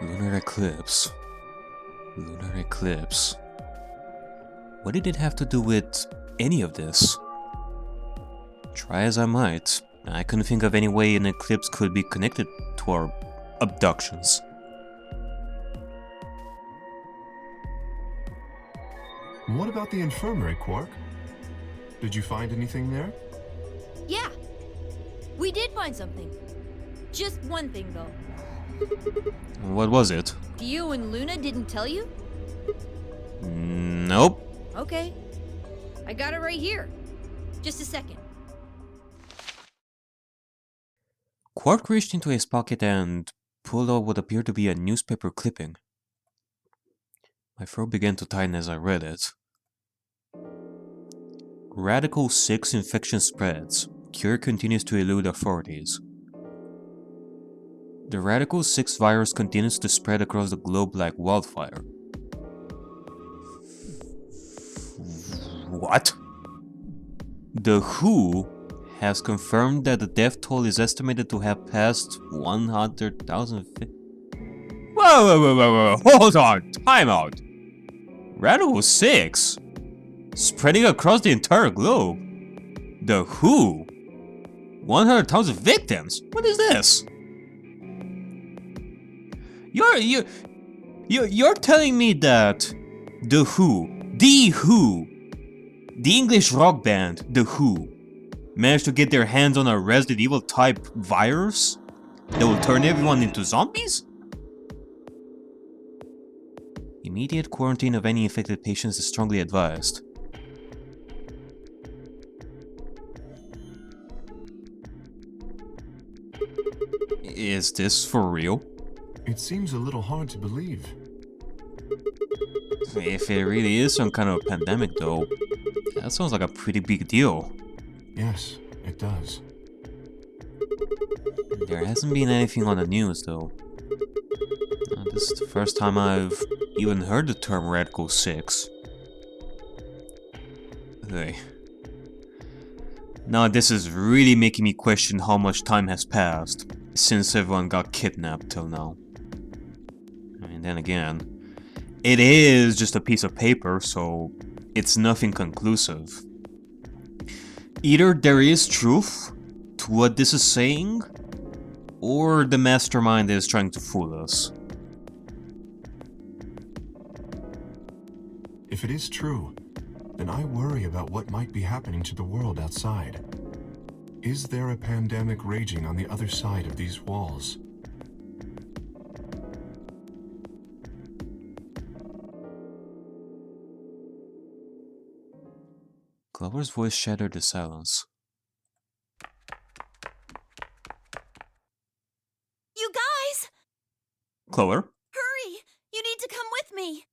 Lunar eclipse. Lunar eclipse. What did it have to do with any of this? Try as I might, I couldn't think of any way an eclipse could be connected to our abductions. What about the infirmary, Quark? Did you find anything there? Yeah, we did find something. Just one thing, though. What was it? You and Luna didn't tell you? Nope. Okay. I got it right here. Just a second. Quark reached into his pocket and pulled out what appeared to be a newspaper clipping. My throat began to tighten as I read it. Radical 6 infection spreads. Cure continues to elude authorities. The Radical 6 virus continues to spread across the globe like wildfire. What? The WHO has confirmed that the death toll is estimated to have passed 100,000. Whoa, hold on, time out. Radical 6? Spreading across the entire globe? The WHO? 100,000 victims? What is this? You're telling me that the WHO, the English rock band, The Who, managed to get their hands on a Resident Evil type virus that will turn everyone into zombies? Immediate quarantine of any infected patients is strongly advised. Is this for real? It seems a little hard to believe. If it really is some kind of pandemic though, that sounds like a pretty big deal. Yes, it does. There hasn't been anything on the news though. This is the first time I've even heard the term Radical 6. Hey. Now this is really making me question how much time has passed since everyone got kidnapped till now. I mean, then again, it is just a piece of paper, so it's nothing conclusive. Either there is truth to what this is saying, or the mastermind is trying to fool us. If it is true, then I worry about what might be happening to the world outside. Is there a pandemic raging on the other side of these walls? Clover's voice shattered the silence. You guys! Clover? Hurry! You need to come with me!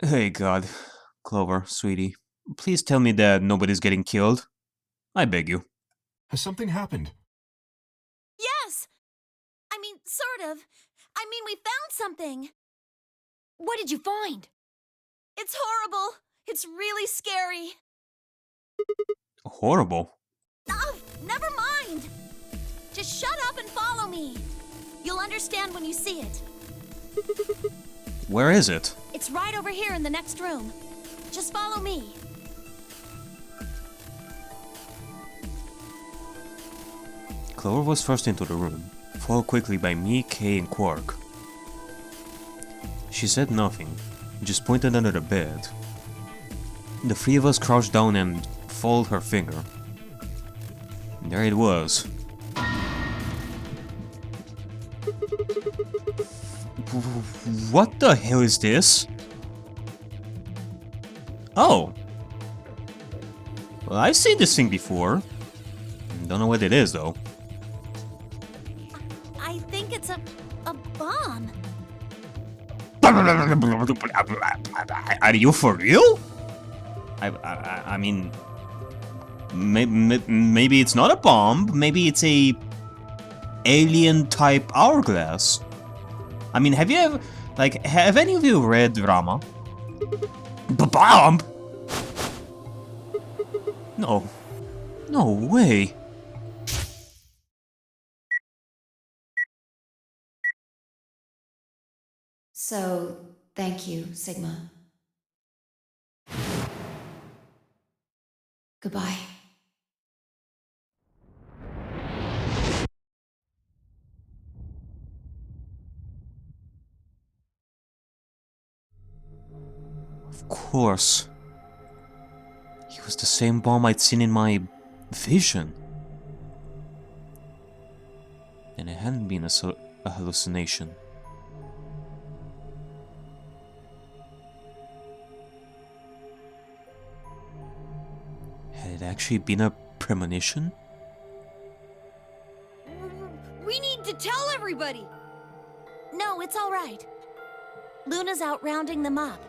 Hey God. Clover, sweetie. Please tell me that nobody's getting killed. I beg you. Has something happened? Yes! I mean, sort of. I mean, we found something. What did you find? It's horrible. It's really scary. Horrible? Oh, never mind. Just shut up and follow me. You'll understand when you see it. Where is it? It's right over here in the next room. Just follow me. Clover was first into the room, followed quickly by me, Kay, and Quark. She said nothing, just pointed under the bed. The three of us crouched down and followed her finger. And there it was. What the hell is this? Oh. Well, I've seen this thing before. Don't know what it is though. I think it's a bomb. Are you for real? I mean, maybe it's not a bomb. Maybe it's a alien type hourglass. I mean, have you ever, like, have any of you read Rama? Bomb? No. No way. So, thank you, Sigma. Goodbye. Of course. He was the same bomb I'd seen in my vision. And it hadn't been a hallucination. Had it actually been a premonition? We need to tell everybody! No, it's all right. Luna's out rounding them up.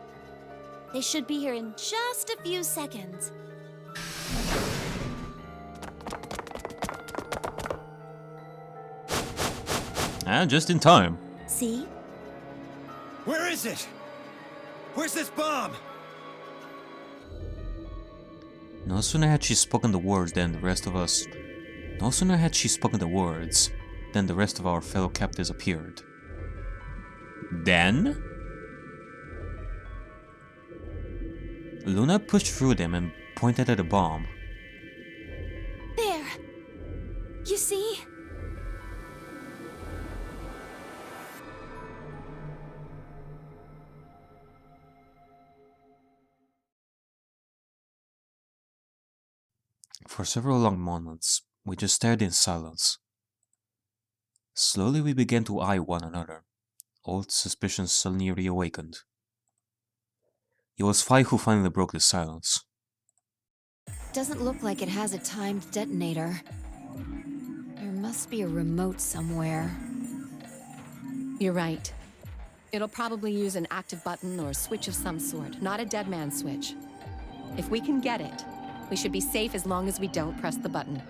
They should be here in just a few seconds. Just in time. See? Where is it? Where's this bomb? No sooner had she spoken the words than the rest of us... No sooner had she spoken the words than the rest of our fellow captives appeared. Then... Luna pushed through them and pointed at the bomb. There! You see? For several long moments, we just stared in silence. Slowly we began to eye one another. Old suspicions suddenly reawakened. It was Fi who finally broke the silence. Doesn't look like it has a timed detonator. There must be a remote somewhere. You're right. It'll probably use an active button or switch of some sort, not a dead man switch. If we can get it, we should be safe as long as we don't press the button.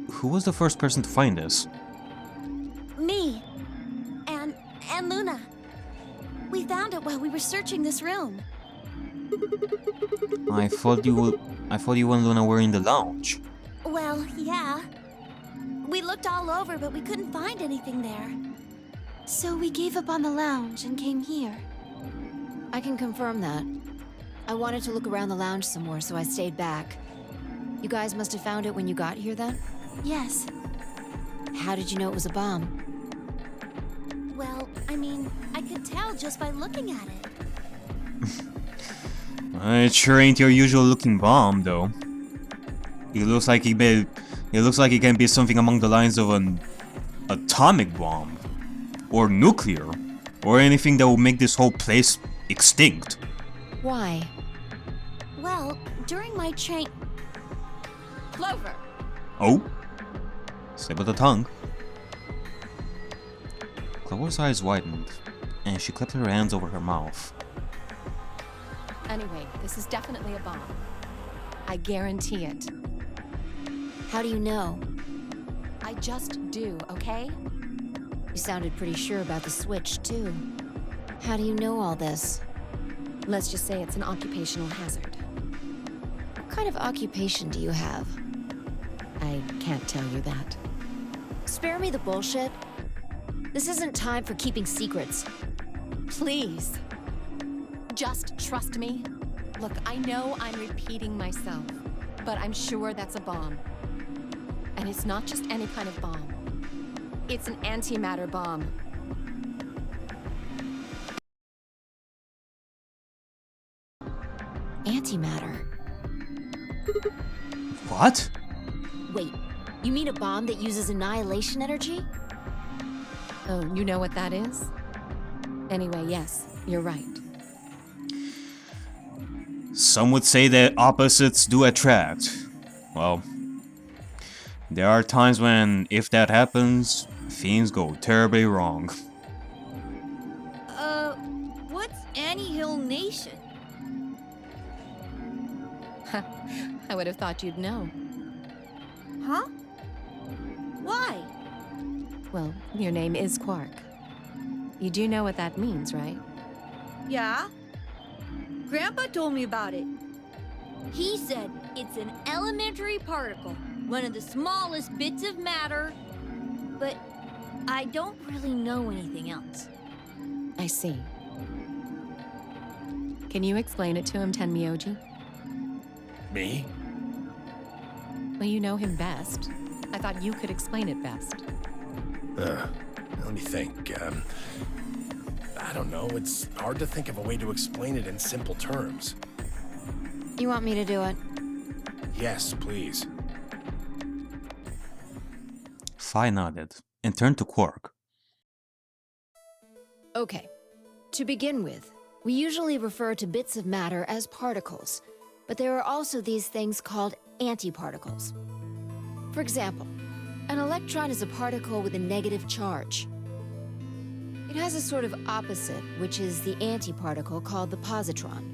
Who was the first person to find this? Me. And Luna. We found it while we were searching this room. I thought you and Luna were in the lounge. Well, yeah. We looked all over, but we couldn't find anything there. So we gave up on the lounge and came here. I can confirm that. I wanted to look around the lounge some more, so I stayed back. You guys must have found it when you got here, then? Yes. How did you know it was a bomb? Well, I mean, I could tell just by looking at it. It sure ain't your usual looking bomb, though. It looks like it can be something along the lines of an atomic bomb, or nuclear, or anything that will make this whole place extinct. Why? Well, during my train... Clover! Oh? Slip of the tongue. Clover's eyes widened, and she clapped her hands over her mouth. Anyway, this is definitely a bomb. I guarantee it. How do you know? I just do, okay? You sounded pretty sure about the switch, too. How do you know all this? Let's just say it's an occupational hazard. What kind of occupation do you have? I can't tell you that. Spare me the bullshit. This isn't time for keeping secrets. Please. Just trust me. Look, I know I'm repeating myself, but I'm sure that's a bomb. And it's not just any kind of bomb. It's an antimatter bomb. Antimatter. What? Wait, you mean a bomb that uses annihilation energy? Oh, you know what that is? Anyway, yes, you're right. Some would say that opposites do attract. Well, there are times when, if that happens, things go terribly wrong. What's Annie-Hill Nation? I would have thought you'd know. Huh? Why? Well, your name is Quark. You do know what that means, right? Yeah? Grandpa told me about it. He said it's an elementary particle. one of the smallest bits of matter, but I don't really know anything else. I see. Can you explain it to him, Tenmyouji? Me? Well, you know him best. I thought you could explain it best. Let me think. I don't know. It's hard to think of a way to explain it in simple terms. You want me to do it? Yes, please. Phi nodded and turned to Quark. Okay. To begin with, we usually refer to bits of matter as particles, but there are also these things called antiparticles. For example, an electron is a particle with a negative charge. It has a sort of opposite, which is the antiparticle called the positron.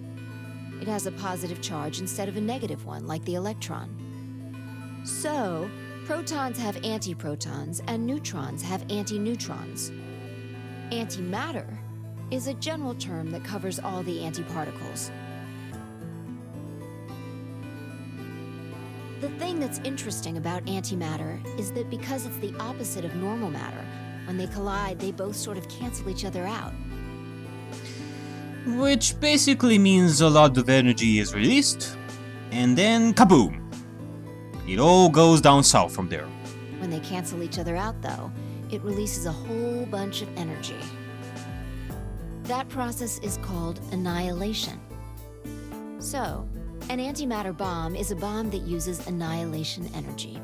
It has a positive charge instead of a negative one, like the electron. So, protons have antiprotons and neutrons have antineutrons. Antimatter is a general term that covers all the antiparticles. The thing that's interesting about antimatter is that because it's the opposite of normal matter, when they collide, they both sort of cancel each other out. Which basically means a lot of energy is released, and then kaboom! It all goes down south from there. When they cancel each other out, though, it releases a whole bunch of energy. That process is called annihilation. So, an antimatter bomb is a bomb that uses annihilation energy.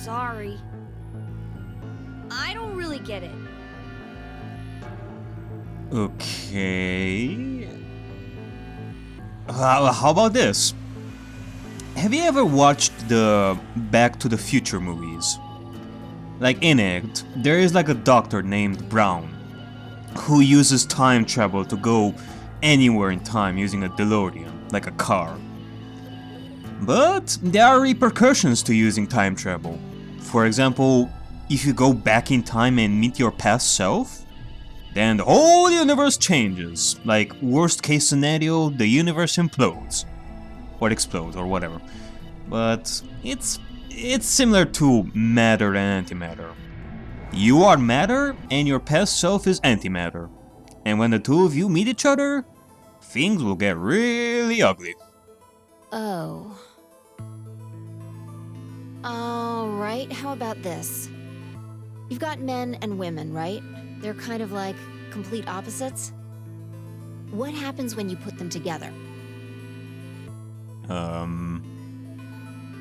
Sorry. I don't really get it. Okay. How about this? Have you ever watched the Back to the Future movies? Like in it, there is like a doctor named Brown who uses time travel to go anywhere in time using a DeLorean, like a car. But there are repercussions to using time travel. For example, if you go back in time and meet your past self, then the whole universe changes. Like, worst case scenario, the universe implodes. Or explodes, or whatever. But it's similar to matter and antimatter. You are matter, and your past self is antimatter. And when the two of you meet each other, things will get really ugly. Oh. Alright, how about this? You've got men and women, right? They're kind of like complete opposites. What happens when you put them together?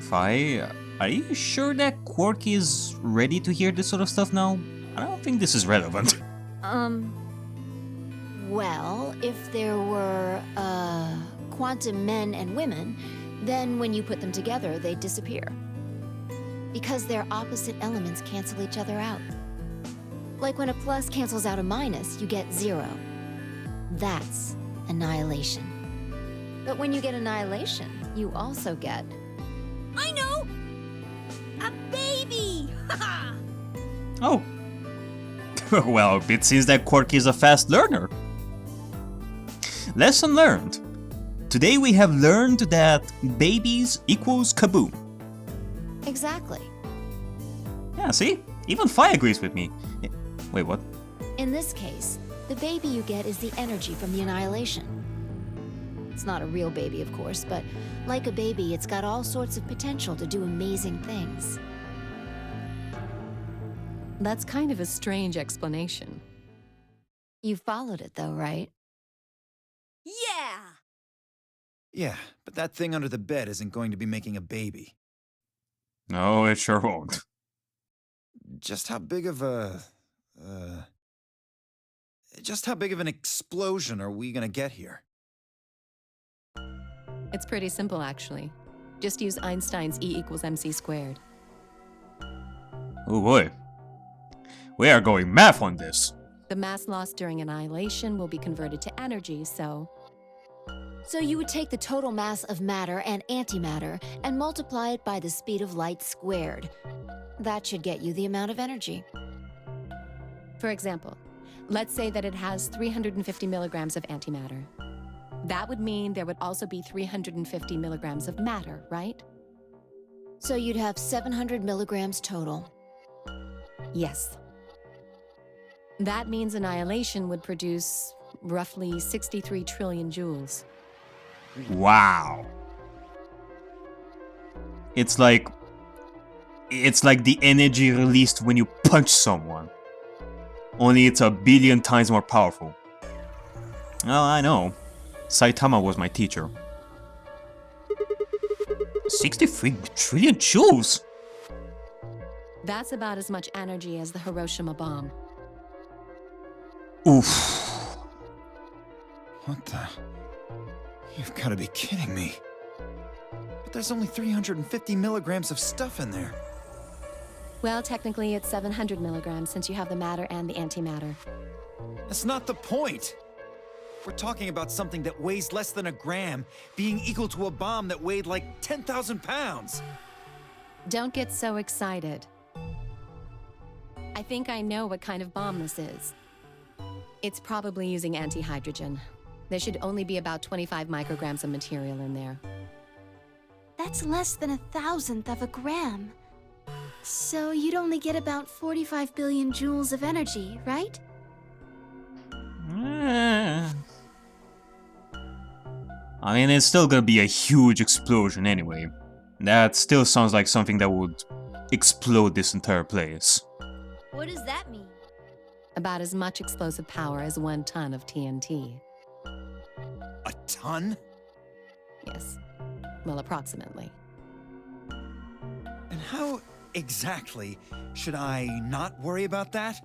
Phi, are you sure that Quark is ready to hear this sort of stuff now? I don't think this is relevant. Well, if there were, quantum men and women, then when you put them together, they'd disappear. Because their opposite elements cancel each other out. Like when a plus cancels out a minus, you get 0. That's annihilation. But when you get annihilation, you also get... I know! A baby! Haha! Oh. Well, it seems that Quark is a fast learner. Lesson learned. Today we have learned that babies equals kaboom. Exactly. Yeah, see? Even Phi agrees with me. Wait, what? In this case, the baby you get is the energy from the annihilation. It's not a real baby, of course, but like a baby, it's got all sorts of potential to do amazing things. That's kind of a strange explanation. You followed it, though, right? Yeah! Yeah, but that thing under the bed isn't going to be making a baby. No, it sure won't. Just how big of a... just how big of an explosion are we gonna get here? It's pretty simple, actually. Just use Einstein's E equals mc squared. Oh boy. We are going math on this. The mass lost during annihilation will be converted to energy, so... So you would take the total mass of matter and antimatter and multiply it by the speed of light squared. That should get you the amount of energy. For example, let's say that it has 350 milligrams of antimatter. That would mean there would also be 350 milligrams of matter, right? So you'd have 700 milligrams total. Yes. That means annihilation would produce roughly 63 trillion joules. Wow. It's like the energy released when you punch someone. Only it's a billion times more powerful. Oh, I know. Saitama was my teacher. 63 trillion joules? That's about as much energy as the Hiroshima bomb. Oof. What the? You've got to be kidding me. But there's only 350 milligrams of stuff in there. Well, technically it's 700 milligrams since you have the matter and the antimatter. That's not the point. We're talking about something that weighs less than a gram being equal to a bomb that weighed like 10,000 pounds. Don't get so excited. I think I know what kind of bomb this is. It's probably using antihydrogen. There should only be about 25 micrograms of material in there. That's less than 1,000th of a gram. So you'd only get about 45 billion joules of energy, right? I mean, it's still gonna be a huge explosion anyway. That still sounds like something that would explode this entire place. What does that mean? About as much explosive power as 1 ton of TNT. A ton? Yes. Well, approximately. And how exactly should I not worry about that?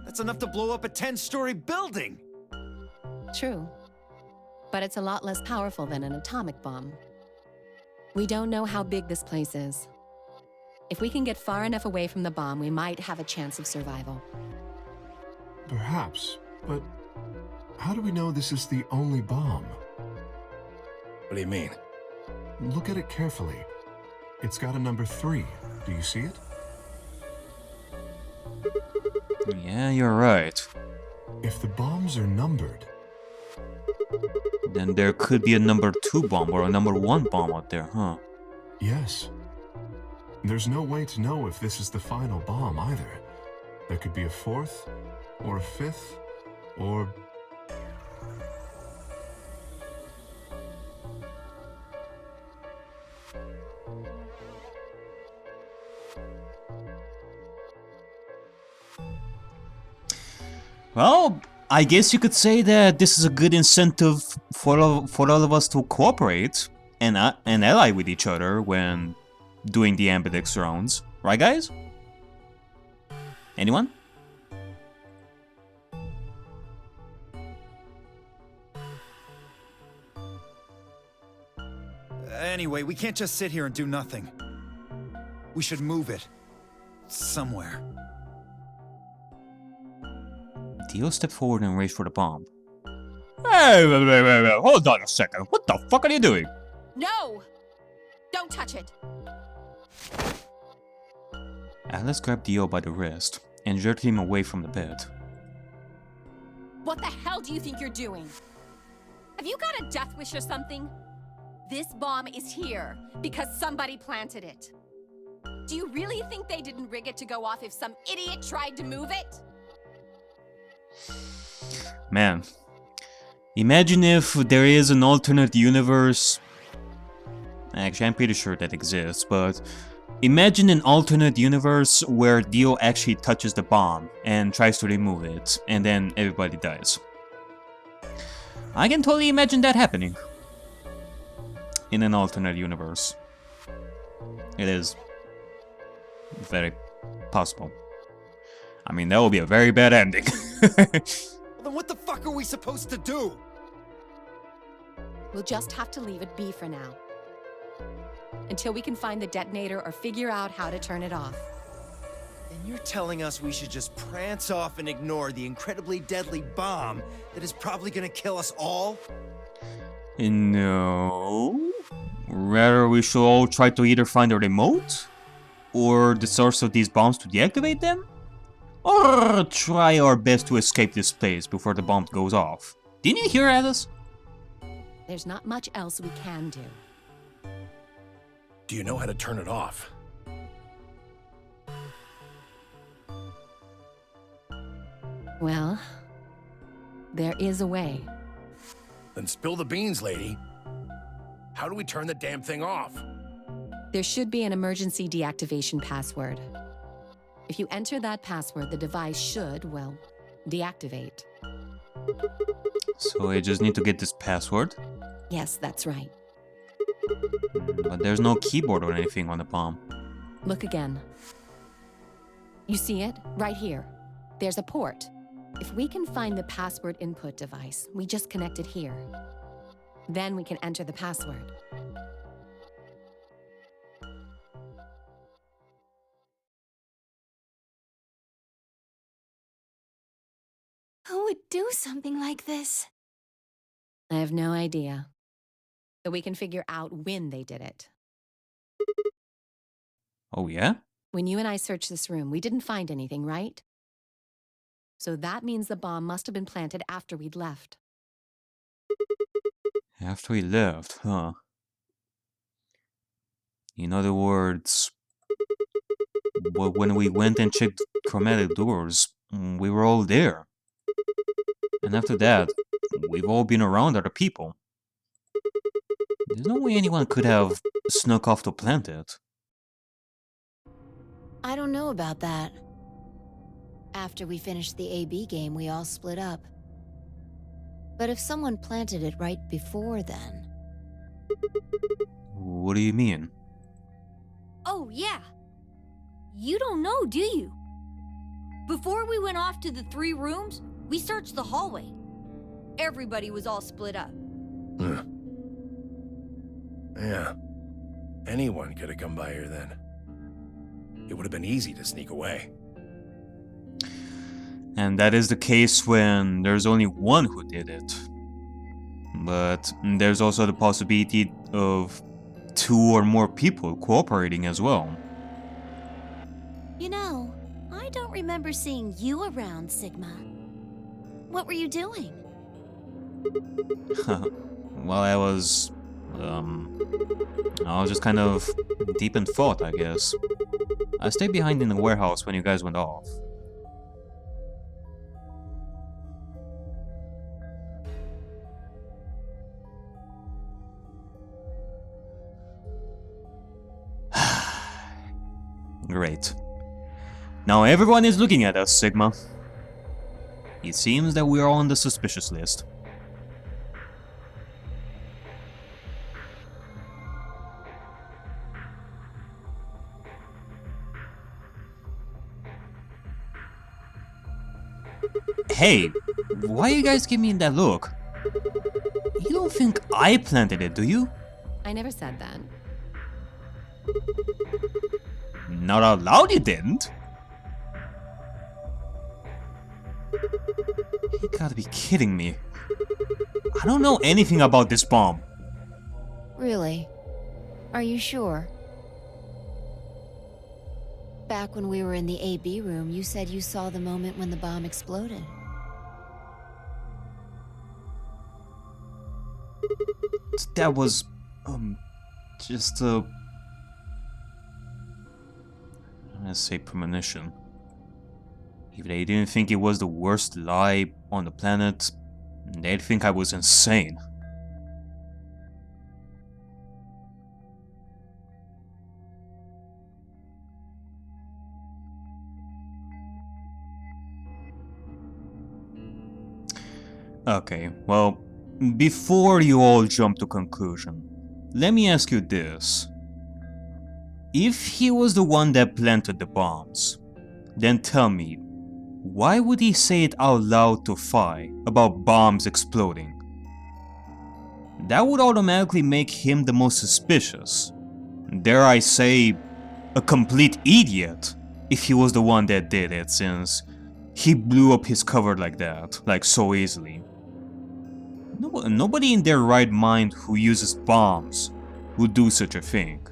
That's enough to blow up a 10-story building! True. But it's a lot less powerful than an atomic bomb. We don't know how big this place is. If we can get far enough away from the bomb, we might have a chance of survival. Perhaps, but how do we know this is the only bomb? What do you mean? Look at it carefully. It's got a number 3. Do you see it? Yeah, you're right. If the bombs are numbered, Then there could be a number 2 bomb or a number 1 bomb out there, huh? yes. There's no way to know if this is the final bomb either. There could be a 4th, or a 5th, or... Well, I guess you could say that this is a good incentive for all of us to cooperate and ally with each other when doing the ambidex rounds. Right, guys? Anyone? Anyway, we can't just sit here and do nothing. We should move it. Somewhere. Dio stepped forward and reached for the bomb. Hey, wait, hold on a second. What the fuck are you doing? No! Don't touch it! Alice grabbed Dio by the wrist and jerked him away from the bed. What the hell do you think you're doing? Have you got a death wish or something? This bomb is here because somebody planted it. Do you really think they didn't rig it to go off if some idiot tried to move it? Man, imagine if there is an alternate universe. Actually, I'm pretty sure that exists, but imagine an alternate universe where Dio actually touches the bomb and tries to remove it, and then everybody dies. I can totally imagine that happening in an alternate universe. It is very possible. I mean, that would be a very bad ending. Well, then what the fuck are we supposed to do? We'll just have to leave it be for now. Until we can find the detonator or figure out how to turn it off. And you're telling us we should just prance off and ignore the incredibly deadly bomb that is probably gonna kill us all? No. Rather, we should all try to either find a remote, or the source of these bombs to deactivate them, or try our best to escape this place before the bomb goes off. Didn't you hear, Alice? There's not much else we can do. Do you know how to turn it off? Well, there is a way. Then spill the beans, lady. How do we turn the damn thing off? There should be an emergency deactivation password. If you enter that password, the device should, well, deactivate. So I just need to get this password? Yes, that's right. But there's no keyboard or anything on the bomb. Look again. You see it? Right here. There's a port. If we can find the password input device, we just connect it here. Then we can enter the password. Who would do something like this? I have no idea. But we can figure out when they did it. Oh yeah? When you and I searched this room, we didn't find anything, right? So that means the bomb must have been planted after we'd left. After we left, huh? In other words, when we went and checked chromatic doors, we were all there. And after that, we've all been around other people. There's no way anyone could have snuck off to plant it. I don't know about that. After we finished the AB game, we all split up. But if someone planted it right before then... What do you mean? Oh, yeah. You don't know, do you? Before we went off to the 3 rooms, we searched the hallway. Everybody was all split up. Yeah. Anyone could have come by here then. It would have been easy to sneak away. And that is the case when there's only one who did it. But there's also the possibility of 2 or more people cooperating as well. You know, I don't remember seeing you around, Sigma. What were you doing? Well, I was just kind of deep in thought, I guess. I stayed behind in the warehouse when you guys went off. Great. Now everyone is looking at us, Sigma. It seems that we are on the suspicious list. Hey, why you guys give me that look? You don't think I planted it, do you? I never said that. Not out loud you didn't. You gotta be kidding me. I don't know anything about this bomb. Really? Are you sure? Back when we were in the AB room, you said you saw the moment when the bomb exploded. That was, just a... I'm gonna say premonition. If they didn't think it was the worst lie on the planet, they'd think I was insane. Okay, well, before you all jump to conclusion, let me ask you this. If he was the one that planted the bombs, then tell me, why would he say it out loud to Phi about bombs exploding? That would automatically make him the most suspicious. Dare I say, a complete idiot, if he was the one that did it, since he blew up his cover like that, like so easily. Nobody in their right mind who uses bombs would do such a thing.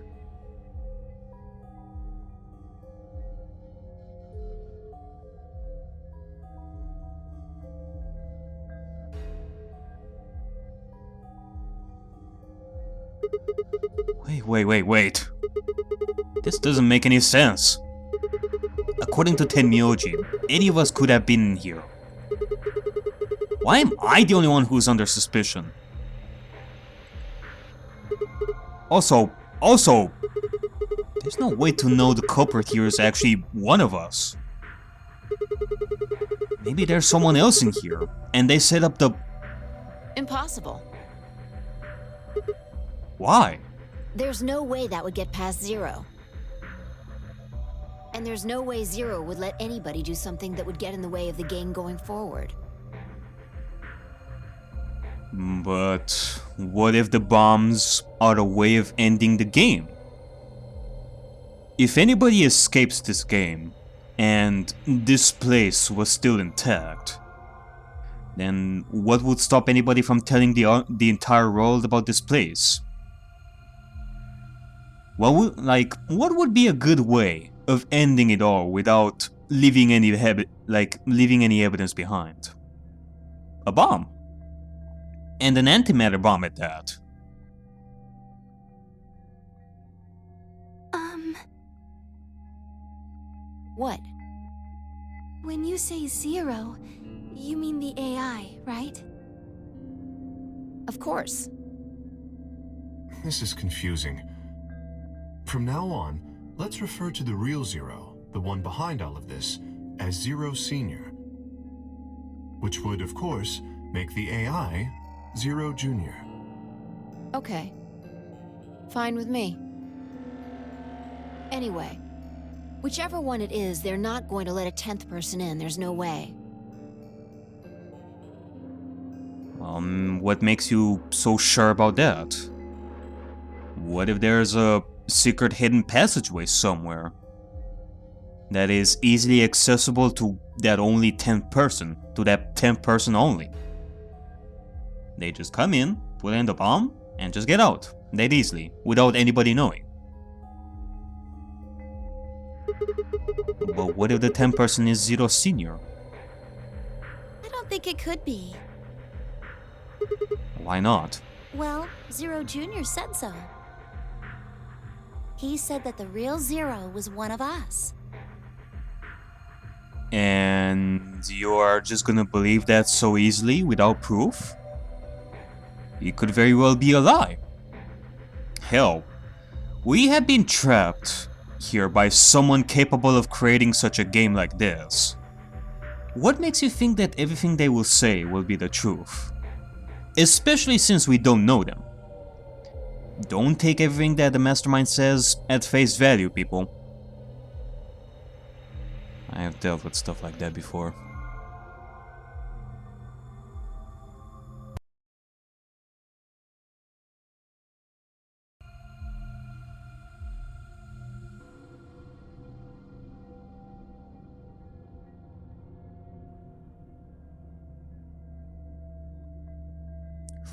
Wait. This doesn't make any sense. According to Tenmyouji, any of us could have been in here. Why am I the only one who's under suspicion? Also, there's no way to know the culprit here is actually one of us. Maybe there's someone else in here, and they set up the... Impossible. Why? There's no way that would get past Zero. And there's no way Zero would let anybody do something that would get in the way of the game going forward. But what if the bombs are a way of ending the game? If anybody escapes this game, and this place was still intact, then what would stop anybody from telling the entire world about this place? What would be a good way of ending it all without leaving any evidence behind? A bomb. And an antimatter bomb at that. What? When you say Zero, you mean the AI, right? Of course. This is confusing. From now on, let's refer to the real Zero, the one behind all of this, as Zero Senior. Which would, of course, make the AI Zero Junior. Okay. Fine with me. Anyway, whichever one it is, they're not going to let a 10th person in. There's no way. What makes you so sure about that? What if there's a secret hidden passageway somewhere that is easily accessible to that 10th person only? They just come in, put in the bomb, and just get out that easily, without anybody knowing. But what if the 10th person is Zero Senior? I don't think it could be. Why not? Well, Zero Junior said so. He said that the real Zero was one of us. And you are just gonna believe that so easily without proof? It could very well be a lie. Hell, we have been trapped here by someone capable of creating such a game like this. What makes you think that everything they will say will be the truth? Especially since we don't know them. Don't take everything that the mastermind says at face value, people. I have dealt with stuff like that before.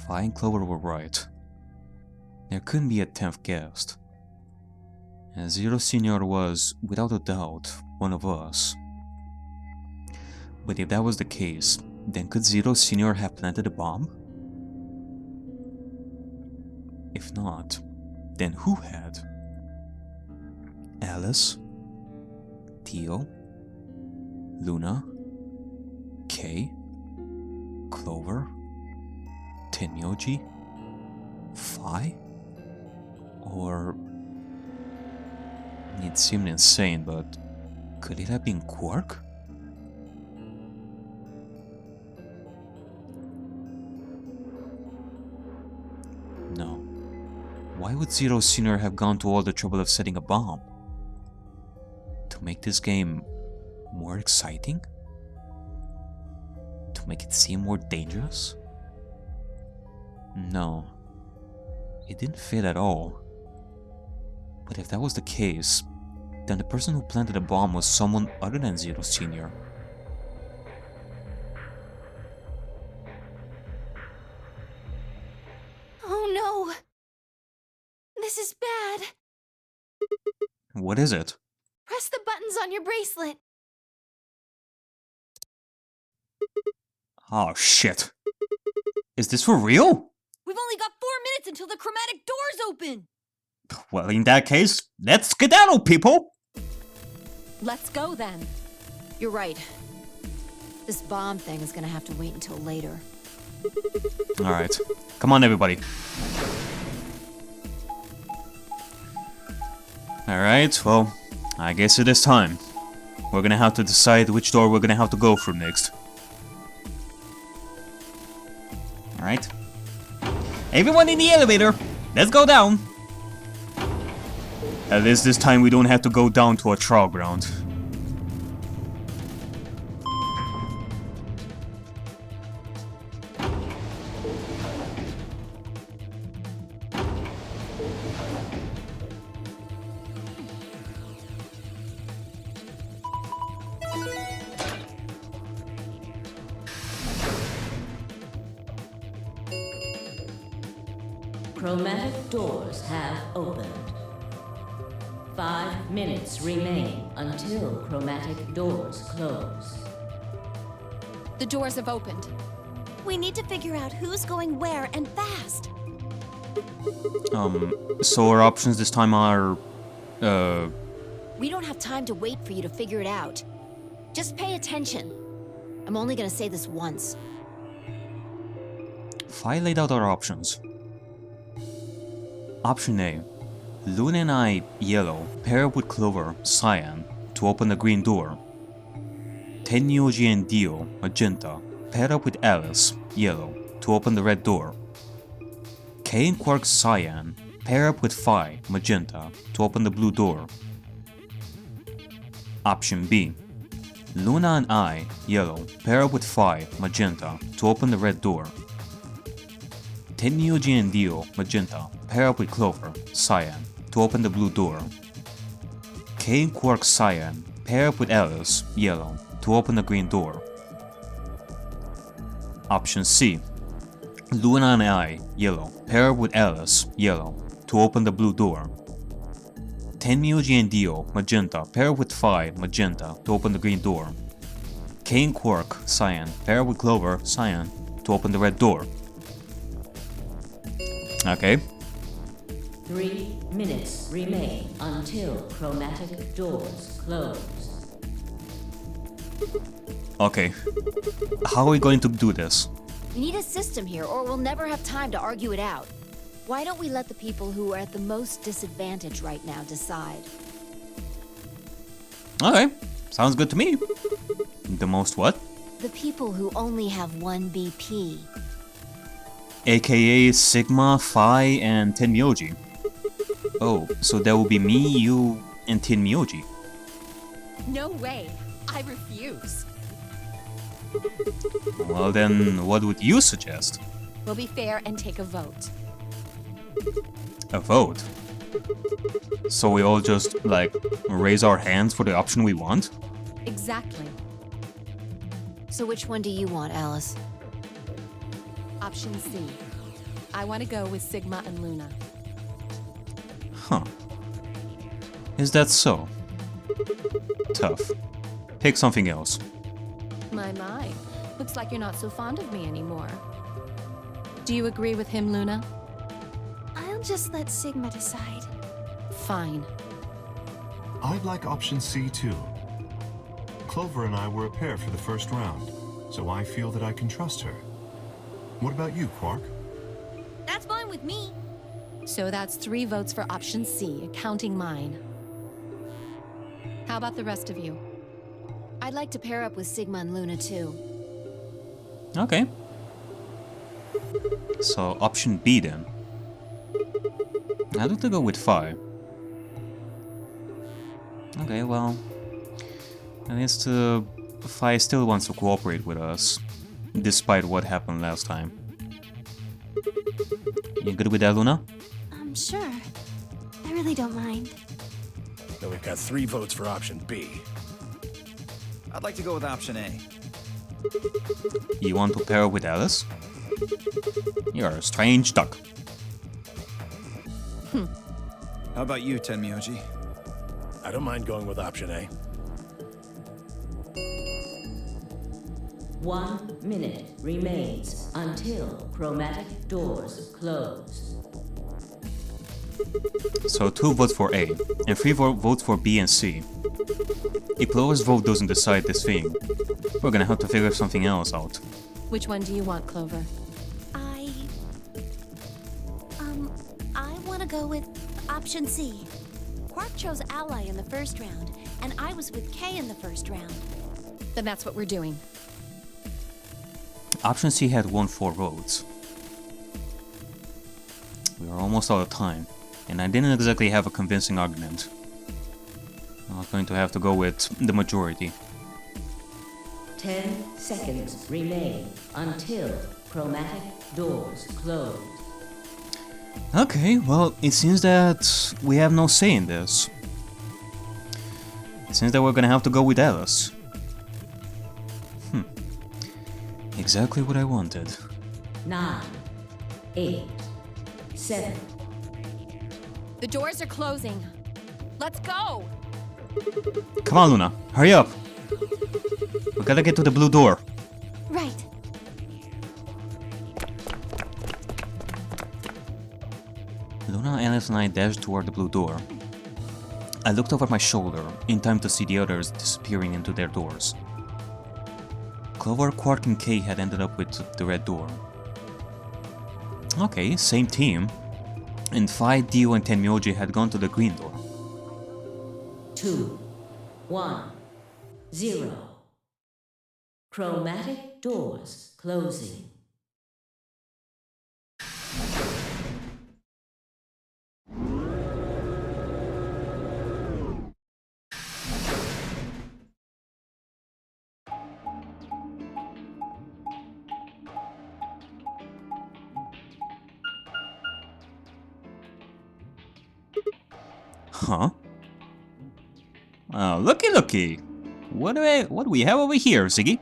Fi and Clover were right. There couldn't be a 10th guest. And Zero Senior was, without a doubt, one of us. But if that was the case, then could Zero Senior have planted a bomb? If not, then who had? Alice? Theo? Luna? Kay? Clover? Tenmyouji? Fi? Or... It seemed insane, but could it have been Quark? No. Why would Zero Senior have gone to all the trouble of setting a bomb? To make this game more exciting? To make it seem more dangerous? No. It didn't fit at all. But if that was the case, then the person who planted the bomb was someone other than Zero Senior. What is it? Press the buttons on your bracelet. Oh, shit. Is this for real? We've only got 4 minutes until the chromatic doors open. Well, in that case, let's skedaddle, people! Let's go then. You're right. This bomb thing is gonna have to wait until later. Alright. Come on, everybody. Alright, well, I guess it is time. We're gonna have to decide which door we're gonna have to go through next. Alright. Everyone in the elevator! Let's go down! At least this time we don't have to go down to a trial ground. Chromatic doors have opened. 5 minutes remain until chromatic doors close. The doors have opened. We need to figure out who's going where and fast. So our options this time are... We don't have time to wait for you to figure it out. Just pay attention. I'm only gonna say this once. If I laid out our options. Option A. Luna and I, yellow, pair up with Clover, cyan, to open the green door. Tenmyouji and Dio, magenta, pair up with Alice, yellow, to open the red door. K and Quark, cyan, pair up with Phi, magenta, to open the blue door. Option B. Luna and I, yellow, pair up with Phi, magenta, to open the red door. Tenmyouji and Dio, magenta, pair up with Clover, cyan, to open the blue door. K and Quark, cyan, pair up with Alice, yellow, to open the green door. Option C. Luna and I, yellow, pair up with Alice, yellow, to open the blue door. Tenmyouji and Dio, magenta, pair up with Phi, magenta, to open the green door. K and Quark, cyan, pair up with Clover, cyan, to open the red door. Okay. 3 minutes remain until chromatic doors close. Okay. How are we going to do this? We need a system here, or we'll never have time to argue it out. Why don't we let the people who are at the most disadvantage right now decide? Okay. Sounds good to me. The most what? The people who only have 1 BP. a.k.a. Sigma, Phi, and Tenmyouji. Oh, so that will be me, you, and Tenmyouji. No way. I refuse. Well then, what would you suggest? We'll be fair and take a vote. A vote? So we all just, like, raise our hands for the option we want? Exactly. So which one do you want, Alice? Option C. I want to go with Sigma and Luna. Huh. Is that so? Tough. Pick something else. My. Looks like you're not so fond of me anymore. Do you agree with him, Luna? I'll just let Sigma decide. Fine. I'd like option C too. Clover and I were a pair for the first round, so I feel that I can trust her. What about you, Quark? That's fine with me. So that's 3 votes for option C, counting mine. How about the rest of you? I'd like to pair up with Sigma and Luna too. Okay. So, option B then. I'd like to go with Phi. Okay, well... At least Phi still wants to cooperate with us, despite what happened last time. You good with that, Luna? Sure. I really don't mind. Then we've got 3 votes for option B. I'd like to go with option A. You want to pair up with Alice? You're a strange duck. How about you, Tenmyouji? I don't mind going with option A. 1 minute remains until chromatic doors close. So 2 votes for A, and 3 votes for B and C. If Clover's vote doesn't decide this thing, we're gonna have to figure something else out. Which one do you want, Clover? I want to go with option C. Quark chose Ally in the first round, and I was with K in the first round. Then that's what we're doing. Option C had won 4 votes. We were almost out of time, and I didn't exactly have a convincing argument. I was going to have to go with the majority. 10 seconds remain until chromatic doors close. Okay, well, it seems that we have no say in this. It seems that we're gonna have to go with Alice. Exactly what I wanted. 9, 8, 7. The doors are closing. Let's go! Come on, Luna, hurry up! We gotta get to the blue door. Right. Luna, Alice, and I dashed toward the blue door. I looked over my shoulder, in time to see the others disappearing into their doors. Clover, Quark, and K had ended up with the red door. Okay, same team. And Phi, Dio, and Tenmyouji had gone to the green door. 2, 1, 0. Chromatic doors closing. Huh? Looky. What do we have over here, Ziggy?